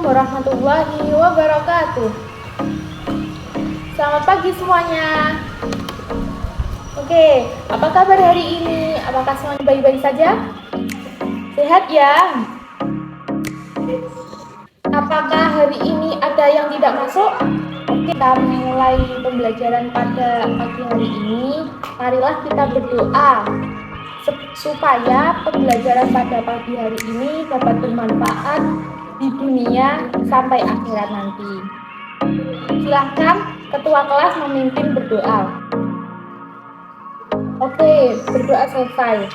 warahmatullahi wabarakatuh. Selamat pagi semuanya. Oke, apa kabar hari ini? Apakah semuanya baik-baik saja? Sehat ya? Apakah hari ini ada yang tidak masuk? Oke, kita mulai pembelajaran pada pagi hari ini. Marilah kita berdoa supaya pembelajaran pada pagi hari ini dapat bermanfaat di dunia sampai akhirat nanti. Silahkan ketua kelas memimpin berdoa. Oke, berdoa selesai.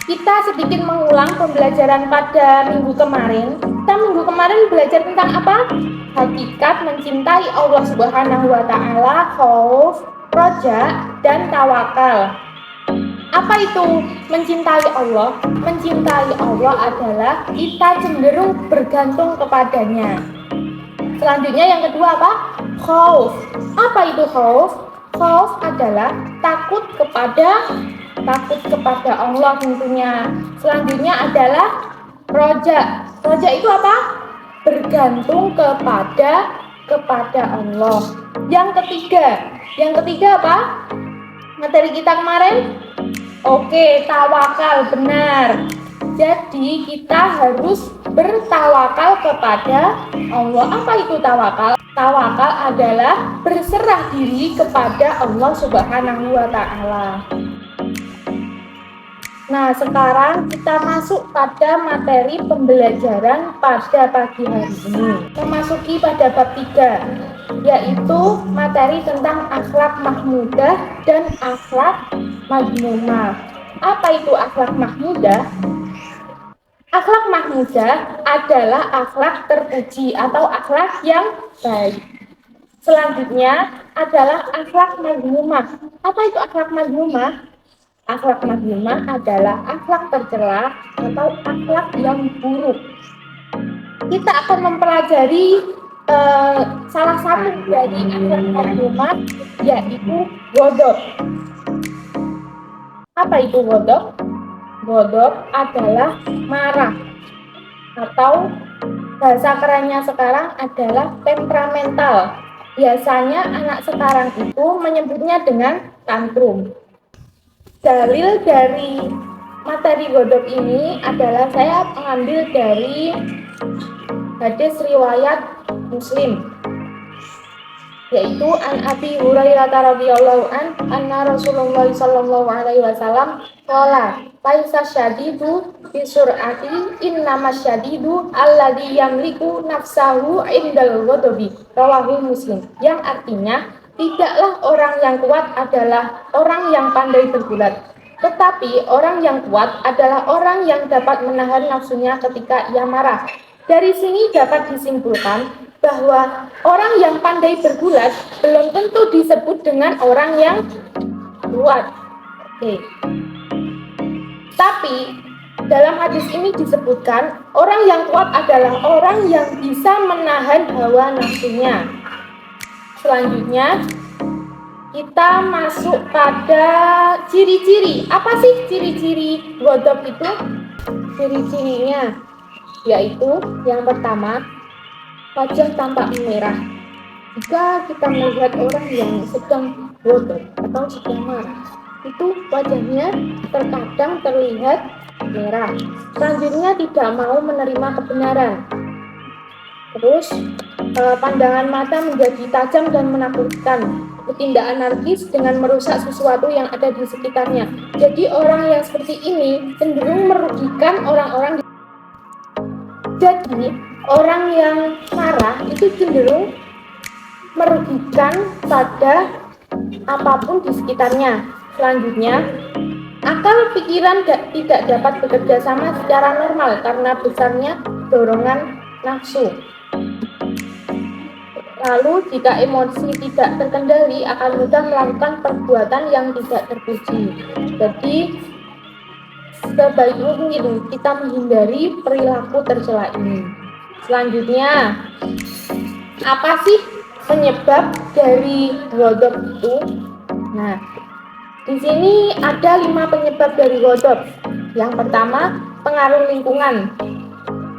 Kita sedikit mengulang pembelajaran pada minggu kemarin. Kita minggu kemarin belajar tentang apa? Hakikat mencintai Allah Subhanahu wa Ta'ala, khauf, roja, dan tawakal. Apa itu mencintai Allah? Mencintai Allah adalah kita cenderung bergantung kepadanya. Selanjutnya yang kedua apa? Khauf. Apa itu khauf? Khauf adalah takut kepada Allah tentunya. Selanjutnya adalah roja. Roja itu apa? Bergantung kepada Allah. Yang ketiga apa? Materi kita kemarin? Oke, tawakal, benar. Jadi kita harus bertawakal kepada Allah. Apa itu tawakal? Tawakal adalah berserah diri kepada Allah Subhanahu wa Ta'ala. Nah, sekarang kita masuk pada materi pembelajaran pada pagi hari ini. Memasuki pada bab 3, yaitu materi tentang akhlak mahmudah dan akhlak madmumah. Apa itu akhlak mahmudah? Akhlak mahmudah adalah akhlak terpuji atau akhlak yang baik. Selanjutnya adalah akhlak madmumah. Apa itu akhlak madmumah? Akhlak madmumah adalah akhlak tercela atau akhlak yang buruk. Kita akan mempelajari salah satu dari akhlak madmumah, yaitu ghadab. Apa itu ghadab? Ghadab adalah marah, atau bahasa kerennya sekarang adalah temperamental. Biasanya anak sekarang itu menyebutnya dengan tantrum. Dalil dari materi ghadab ini adalah saya mengambil dari hadis riwayat Muslim, yaitu an Abi Hurairah radhiyallahu anna Rasulullah sallallahu alaihi wasallam qala laisa syadidu bi sur'ati innamas syadidu alladzi yamliku nafsahu indal ghadabi, rawahu Muslim. Yang artinya, tidaklah orang yang kuat adalah orang yang pandai bergulat, tetapi orang yang kuat adalah orang yang dapat menahan nafsunya ketika ia marah. Dari sini dapat disimpulkan bahwa orang yang pandai bergulat belum tentu disebut dengan orang yang kuat. Oke. Tapi dalam hadis ini disebutkan orang yang kuat adalah orang yang bisa menahan hawa nafsunya. Selanjutnya kita masuk pada ciri-ciri. Apa sih ciri-ciri ghadab itu? Ciri-cirinya yaitu yang pertama, wajah tampak merah. Jika kita melihat orang yang sedang ghadab atau sedang marah, itu wajahnya terkadang terlihat merah. Selanjutnya tidak mau menerima kebenaran. Terus pandangan mata menjadi tajam dan menakutkan. Bertindak anarkis dengan merusak sesuatu yang ada di sekitarnya. Jadi orang yang seperti ini cenderung merugikan orang-orang. Jadi orang yang marah itu cenderung merugikan pada apapun di sekitarnya. Selanjutnya, akal pikiran tidak dapat bekerja sama secara normal karena besarnya dorongan nafsu. Lalu jika emosi tidak terkendali akan mudah melakukan perbuatan yang tidak terpuji. Jadi sebaik mungkin kita menghindari perilaku tercela ini. Selanjutnya, apa sih penyebab dari ghadab itu? Nah, di sini ada 5 penyebab dari ghadab. Yang pertama, pengaruh lingkungan.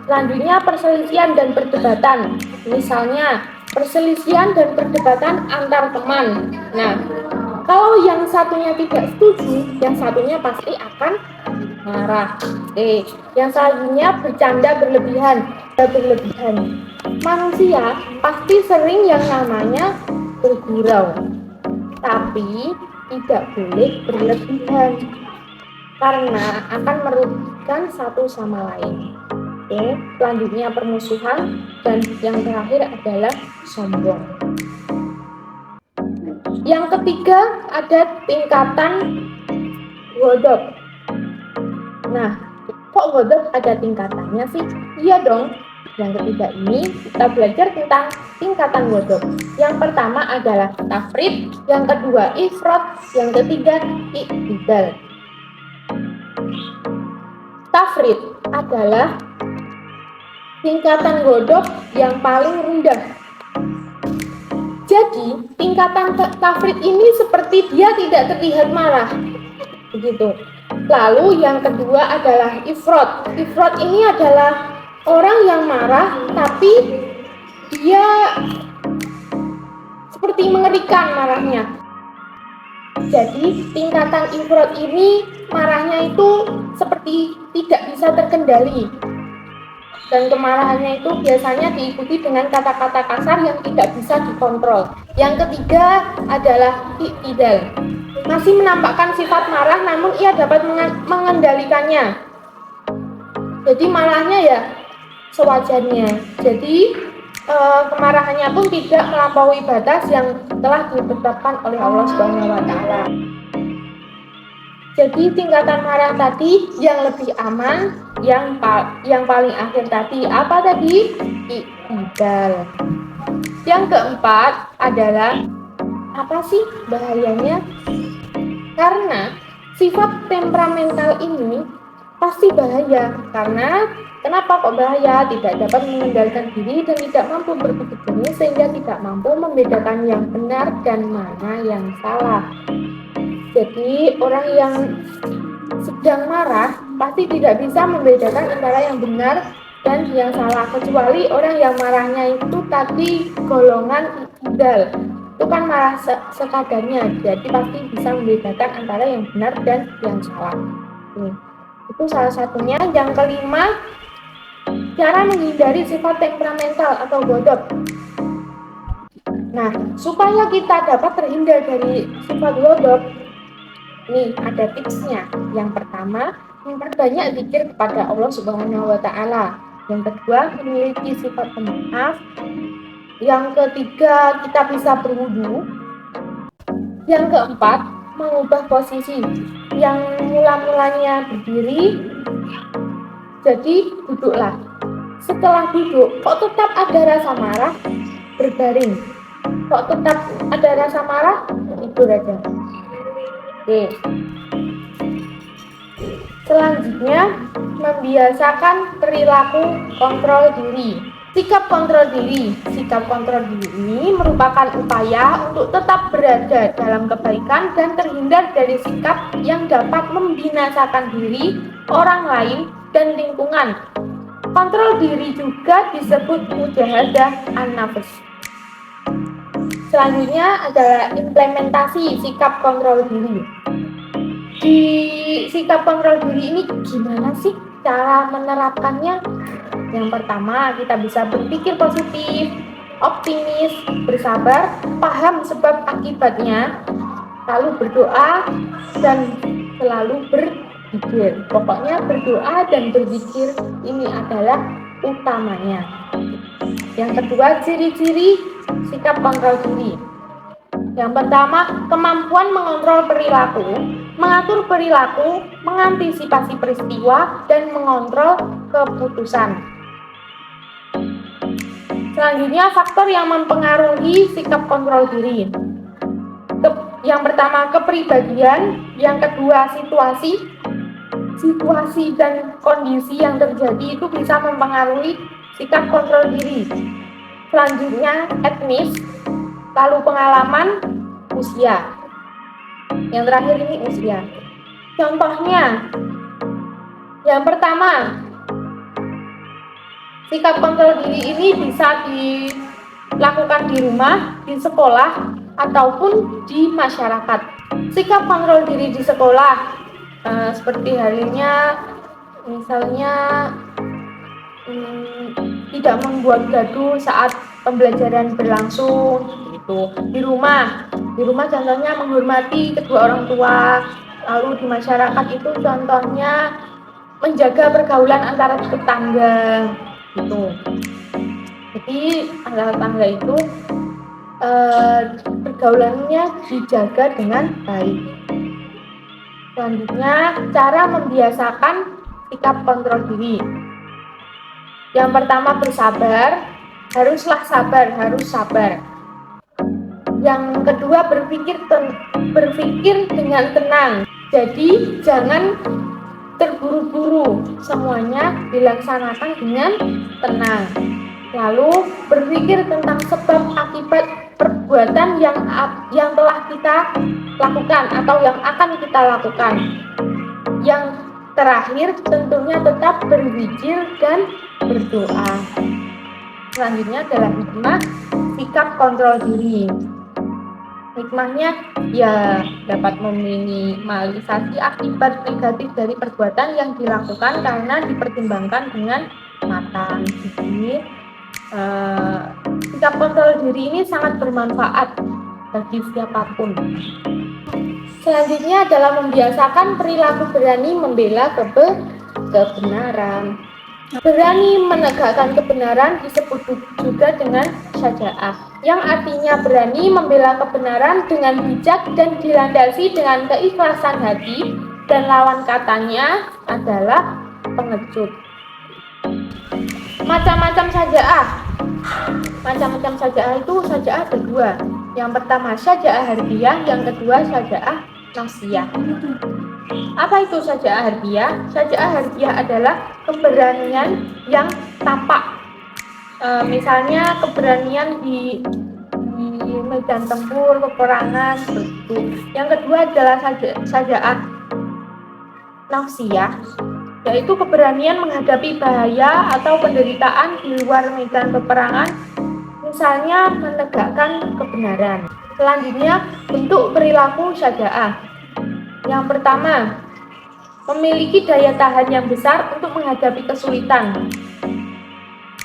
Selanjutnya perselisihan dan perdebatan. Misalnya perselisihan dan perdebatan antar teman. Nah, kalau yang satunya tidak setuju, yang satunya pasti akan marah. Yang selanjutnya bercanda berlebihan. Manusia pasti sering yang namanya bergurau, tapi tidak boleh berlebihan karena akan merugikan satu sama lain. Selanjutnya permusuhan, dan yang terakhir adalah sombong. Yang ketiga ada tingkatan godop. Nah, kok godop ada tingkatannya sih? Iya dong. Yang ketiga ini kita belajar tentang tingkatan godop. Yang pertama adalah tafrid, yang kedua ifrat, yang ketiga i'tidal. Tafrid adalah tingkatan godop yang paling rendah. Jadi, tingkatan tafrid ini seperti dia tidak terlihat marah. Begitu. Lalu yang kedua adalah ifrat. Ifrat ini adalah orang yang marah tapi dia seperti mengerikan marahnya. Jadi, tingkatan ifrat ini marahnya itu seperti tidak bisa terkendali. Dan kemarahannya itu biasanya diikuti dengan kata-kata kasar yang tidak bisa dikontrol. Yang ketiga adalah i'tidal. Masih menampakkan sifat marah namun ia dapat mengendalikannya. Jadi marahnya ya sewajarnya. Jadi kemarahannya pun tidak melampaui batas yang telah ditetapkan oleh Allah Subhanahu wa taala. Jadi tingkatan marah tadi yang lebih aman, yang paling akhir tadi apa tadi? I'tidal. Yang keempat adalah apa sih bahayanya? Karena sifat temperamental ini pasti bahaya. Karena kenapa kok bahaya? Tidak dapat mengendalikan diri dan tidak mampu berpikir jernih sehingga tidak mampu membedakan yang benar dan mana yang salah. Jadi orang yang sedang marah pasti tidak bisa membedakan antara yang benar dan yang salah, kecuali orang yang marahnya itu tadi golongan i'tidal. Itu kan marah sekadarnya, jadi pasti bisa membedakan antara yang benar dan yang salah. Itu salah satunya. Yang kelima, cara menghindari sifat temperamental atau godop. Nah, supaya kita dapat terhindar dari sifat godop, nih ada tipsnya. Yang pertama, memperbanyak zikir kepada Allah Subhanahu wa taala. Yang kedua, memiliki sifat pemaaf. Yang ketiga, kita bisa berwudu. Yang keempat, mengubah posisi. Yang mula-mulanya berdiri, jadi duduklah. Setelah duduk, kok tetap ada rasa marah, berbaring. Kok tetap ada rasa marah, tidur aja. Selanjutnya, membiasakan perilaku kontrol diri. Sikap kontrol diri. Sikap kontrol diri ini merupakan upaya untuk tetap berada dalam kebaikan dan terhindar dari sikap yang dapat membinasakan diri, orang lain, dan lingkungan. Kontrol diri juga disebut mujahadah an-nafs. Selanjutnya adalah implementasi sikap kontrol diri. Di sikap kontrol diri ini gimana sih cara menerapkannya? Yang pertama, kita bisa berpikir positif, optimis, bersabar, paham sebab akibatnya, lalu berdoa dan selalu berzikir. Pokoknya berdoa dan berzikir ini adalah utamanya. Yang kedua, ciri-ciri sikap kontrol diri. Yang pertama, kemampuan mengontrol perilaku, mengatur perilaku, mengantisipasi peristiwa, dan mengontrol keputusan. Selanjutnya, faktor yang mempengaruhi sikap kontrol diri. Yang pertama, kepribadian. Yang kedua, situasi dan kondisi yang terjadi itu bisa mempengaruhi sikap kontrol diri. Selanjutnya, etnis. Lalu pengalaman, usia. Yang terakhir ini usia. Contohnya, yang pertama, Sikap kontrol diri ini bisa dilakukan di rumah, di sekolah, ataupun di masyarakat. Sikap kontrol diri di sekolah, seperti halnya misalnya tidak membuat gaduh saat pembelajaran berlangsung gitu. Di rumah contohnya menghormati kedua orang tua. Lalu di masyarakat itu contohnya menjaga pergaulan antara tetangga gitu. Jadi antara tetangga itu pergaulannya dijaga dengan baik. Selanjutnya, cara membiasakan sikap kontrol diri. Yang pertama bersabar, harus sabar. Yang kedua berpikir dengan tenang. Jadi jangan terburu-buru, semuanya dilaksanakan dengan tenang. Lalu berpikir tentang sebab akibat perbuatan yang telah kita lakukan atau yang akan kita lakukan. Yang terakhir tentunya tetap berzikir dan berdoa. Selanjutnya adalah hikmah sikap kontrol diri. Hikmahnya ya dapat meminimalisasi akibat negatif dari perbuatan yang dilakukan karena dipertimbangkan dengan matang. Jadi sikap kontrol diri ini sangat bermanfaat bagi siapapun. Selanjutnya adalah membiasakan perilaku berani membela kebenaran. Berani menegakkan kebenaran disebut juga dengan syaja'ah, yang artinya berani membela kebenaran dengan bijak dan dilandasi dengan keikhlasan hati, dan lawan katanya adalah pengecut. Macam-macam syaja'ah. Macam-macam syaja'ah itu syaja'ah ada dua. Yang pertama syaja'ah harbiah, yang kedua syaja'ah nafsiyah. Apa itu syaja'ah harbiah? Syaja'ah harbiah adalah keberanian yang tampak. Misalnya keberanian di medan tempur, peperangan, seperti itu. Yang kedua adalah syaja'ah nafsiyah, yaitu keberanian menghadapi bahaya atau penderitaan di luar medan peperangan, misalnya menegakkan kebenaran. Selanjutnya, bentuk perilaku syaja'ah. Yang pertama, memiliki daya tahan yang besar untuk menghadapi kesulitan.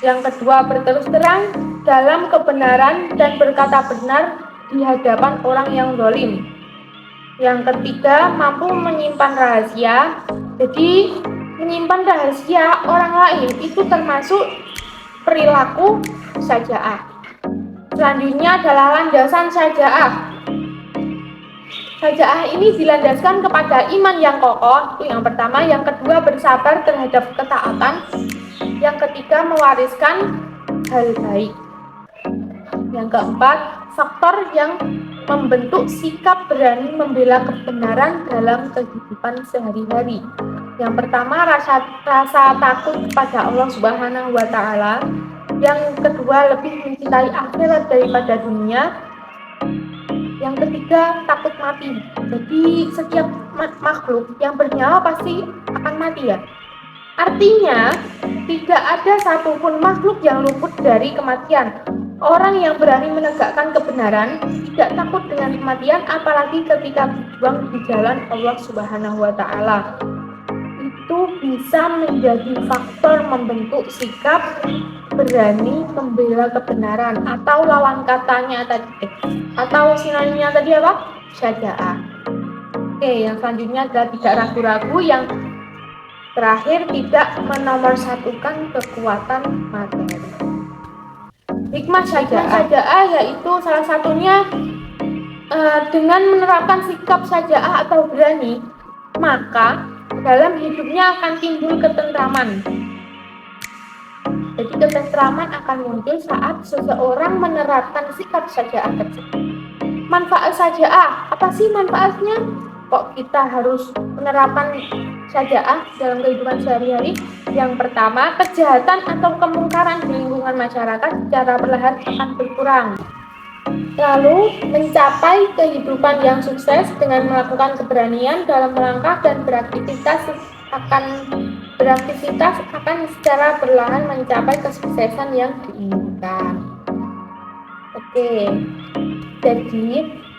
Yang kedua, berterus terang dalam kebenaran dan berkata benar di hadapan orang yang zalim. Yang ketiga, mampu menyimpan rahasia. Jadi, menyimpan rahasia orang lain itu termasuk perilaku syaja'ah. Selanjutnya adalah landasan syaja'ah. Syaja'ah ini dilandaskan kepada iman yang kokoh, itu yang pertama. Yang kedua, bersabar terhadap ketaatan. Yang ketiga, mewariskan hal baik. Yang keempat, faktor yang membentuk sikap berani membela kebenaran dalam kehidupan sehari-hari. Yang pertama, rasa takut kepada Allah Subhanahu wa Ta'ala. Yang kedua, lebih mencintai akhirat daripada dunia. Yang ketiga, takut mati. Jadi setiap makhluk yang bernyawa pasti akan mati ya. Artinya, tidak ada satupun makhluk yang luput dari kematian. Orang yang berani menegakkan kebenaran tidak takut dengan kematian, apalagi ketika berjuang di jalan Allah Subhanahu wa Ta'ala. Itu bisa menjadi faktor membentuk sikap berani membela kebenaran, atau lawan katanya tadi, atau sinonimnya tadi apa? Syaja'ah. Oke, yang selanjutnya adalah tidak ragu-ragu. Yang terakhir, tidak menomorsatukan kekuatan materi. Hikmah syaja'ah yaitu salah satunya dengan menerapkan sikap syaja'ah atau berani, maka dalam hidupnya akan timbul ketentraman. Jadi ketentraman akan muncul saat seseorang menerapkan sikap syaja'ah tersebut. Manfaat syaja'ah, apa sih manfaatnya? Kok kita harus menerapkan syaja'ah dalam kehidupan sehari-hari? Yang pertama, kejahatan atau kemungkaran di lingkungan masyarakat secara perlahan akan berkurang. Lalu, mencapai kehidupan yang sukses dengan melakukan keberanian dalam melangkah dan beraktivitas akan beraktivitas akan secara perlahan mencapai kesuksesan yang diinginkan. Oke, jadi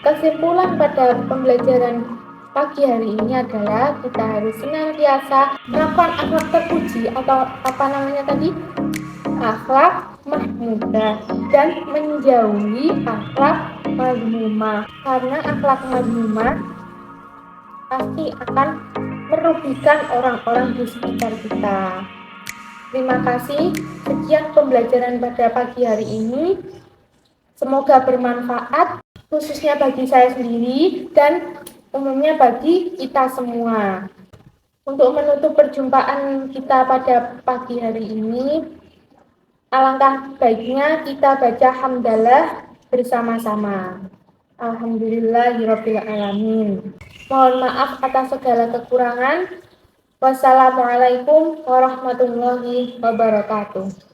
kesimpulan pada pembelajaran pagi hari ini adalah kita harus senantiasa melakukan akhlak terpuji atau akhlak mahmudah dan menjauhi akhlak madmumah, karena akhlak madmumah pasti akan merugikan orang-orang di sekitar kita. Terima kasih, sekian pembelajaran pada pagi hari ini. Semoga bermanfaat, khususnya bagi saya sendiri dan umumnya bagi kita semua. Untuk menutup perjumpaan kita pada pagi hari ini, alangkah baiknya kita baca hamdalah bersama-sama. Alhamdulillahirrabbilalamin. Mohon maaf atas segala kekurangan. Wassalamualaikum warahmatullahi wabarakatuh.